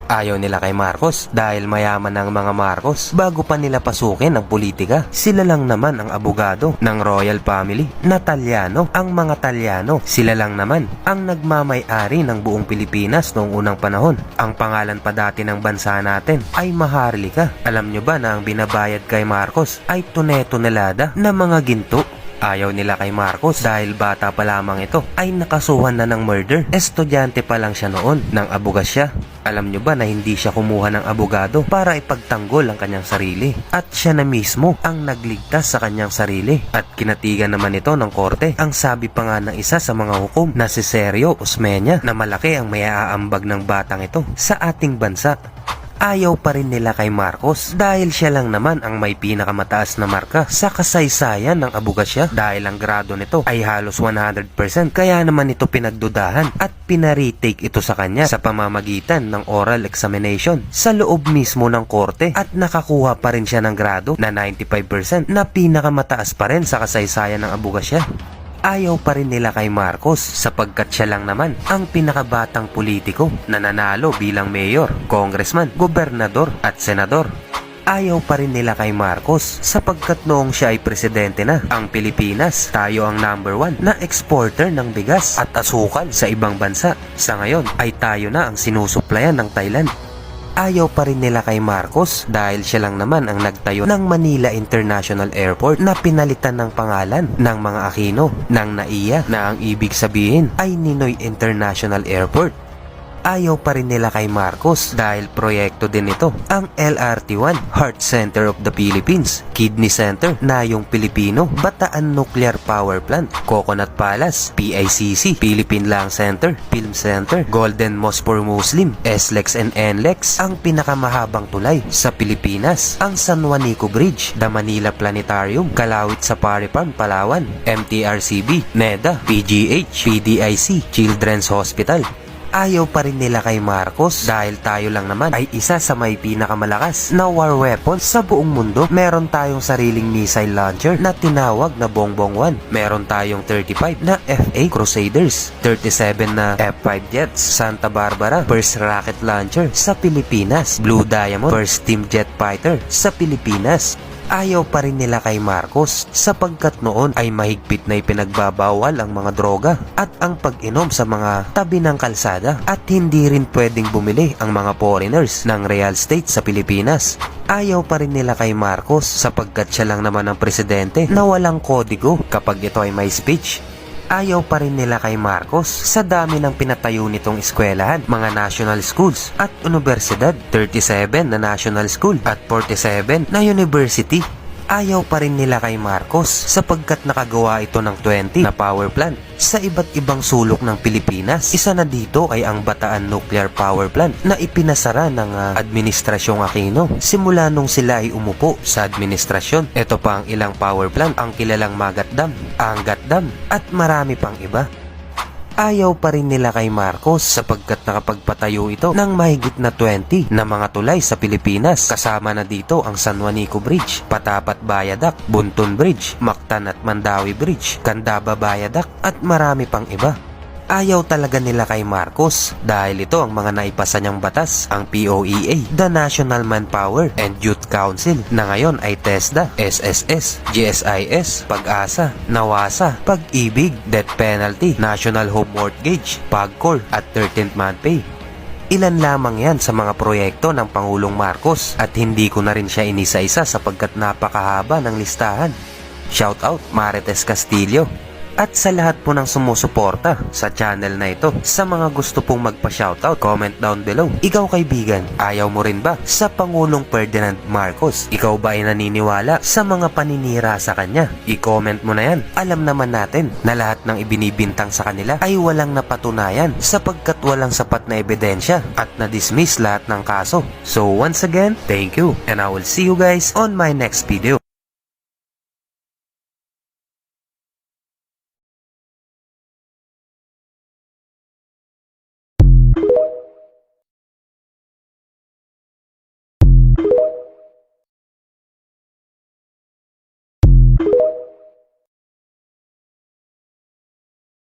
Ayaw nila kay Marcos dahil mayaman ang mga Marcos bago pa nila pasukin ang politika. Sila lang naman ang abogado ng royal family na Talyano. Ang mga Talyano, sila lang naman ang nagmamay-ari ng buong Pilipinas noong unang panahon. Ang pangalan pa dati ng bansa natin ay Maharlika. Alam nyo ba na ang binabayad kay Marcos ay tone-tonelada na mga ginto? Ayaw nila kay Marcos dahil bata pa lamang ito ay nakasuhan na ng murder. Estudyante pa lang siya noon nang abugas siya. Alam nyo ba na hindi siya kumuha ng abogado para ipagtanggol ang kanyang sarili? At siya na mismo ang nagligtas sa kanyang sarili. At kinatigan naman ito ng korte. Ang sabi pa nga ng isa sa mga hukom na si Sergio Osmeña na malaki ang may-aambag ng batang ito sa ating bansa. Ayaw pa rin nila kay Marcos dahil siya lang naman ang may pinakamataas na marka sa kasaysayan ng abogasya dahil ang grado nito ay halos 100%, kaya naman ito pinagdudahan at pinaretake ito sa kanya sa pamamagitan ng oral examination sa loob mismo ng korte at nakakuha pa rin siya ng grado na 95% na pinakamataas pa rin sa kasaysayan ng abogasya. Ayaw pa rin nila kay Marcos sapagkat siya lang naman ang pinakabatang politiko na nanalo bilang mayor, congressman, gobernador at senador. Ayaw pa rin nila kay Marcos sapagkat noong siya ay presidente na ang Pilipinas, tayo ang #1 na exporter ng bigas at asukal sa ibang bansa. Sa ngayon ay tayo na ang sinusuplayan ng Thailand. Ayaw pa rin nila kay Marcos dahil siya lang naman ang nagtayo ng Manila International Airport na pinalitan ng pangalan ng mga Aquino ng NAIA na ang ibig sabihin ay Ninoy International Airport. Ayaw pa rin nila kay Marcos dahil proyekto din ito ang LRT-1, Heart Center of the Philippines, Kidney Center, Nayong Pilipino, Bataan Nuclear Power Plant, Coconut Palace, PICC, Philippine Lung Center, Film Center, Golden Mosque for Muslim, SLEX and NLEX, ang pinakamahabang tulay sa Pilipinas, ang San Juanico Bridge, The Manila Planetarium, Kalawit sa Paripan, Palawan, MTRCB, NEDA, PGH, PDIC, Children's Hospital. Ayaw pa rin nila kay Marcos dahil tayo lang naman ay isa sa may pinakamalakas na war weapon sa buong mundo. Meron tayong sariling missile launcher na tinawag na Bongbong 1. Meron tayong 35 na FA Crusaders, 37 na F5 jets, Santa Barbara, first rocket launcher sa Pilipinas, Blue Diamond, first steam jet fighter sa Pilipinas. Ayaw pa rin nila kay Marcos sapagkat noon ay mahigpit na ipinagbabawal ang mga droga at ang pag-inom sa mga tabi ng kalsada at hindi rin pwedeng bumili ang mga foreigners ng real estate sa Pilipinas. Ayaw pa rin nila kay Marcos sapagkat siya lang naman ang presidente na walang kodigo kapag ito ay may speech. Ayaw pa rin nila kay Marcos sa dami ng pinatayo nitong eskwelahan, mga national schools at universidad, 37 na national school at 47 na university. Ayaw pa rin nila kay Marcos sapagkat nakagawa ito ng 20 na power plant sa iba't ibang sulok ng Pilipinas. Isa na dito ay ang Bataan Nuclear Power Plant na ipinasara ng Administrasyong Aquino simula nung sila ay umupo sa administrasyon. Ito pa ang ilang power plant, ang kilalang Magat Dam, Angat Dam at marami pang iba. Ayaw pa rin nila kay Marcos sapagkat nakapagpatayo ito ng mahigit na 20 na mga tulay sa Pilipinas. Kasama na dito ang San Juanico Bridge, Patapat Viaduct, Buntun Bridge, Mactan at Mandawi Bridge, Candaba Viaduct at marami pang iba. Ayaw talaga nila kay Marcos dahil ito ang mga naipasa niyang batas, ang POEA, the National Manpower and Youth Council na ngayon ay TESDA, SSS, GSIS, Pag-asa, NAWASA, Pag-ibig, Death Penalty, National Home Mortgage, PAGCOR at 13th Month Pay. Ilan lamang yan sa mga proyekto ng Pangulong Marcos at hindi ko na rin siya inisa-isa sapagkat napakahaba ng listahan. Shoutout Marites Castillo. At sa lahat po ng sumusuporta sa channel na ito, sa mga gusto pong magpa-shoutout, comment down below. Ikaw kaibigan, ayaw mo rin ba sa Pangulong Ferdinand Marcos? Ikaw ba ay naniniwala sa mga paninira sa kanya? I-comment mo na yan. Alam naman natin na lahat ng ibinibintang sa kanila ay walang napatunayan sapagkat walang sapat na ebidensya at na-dismiss lahat ng kaso. So once again, thank you and I will see you guys on my next video.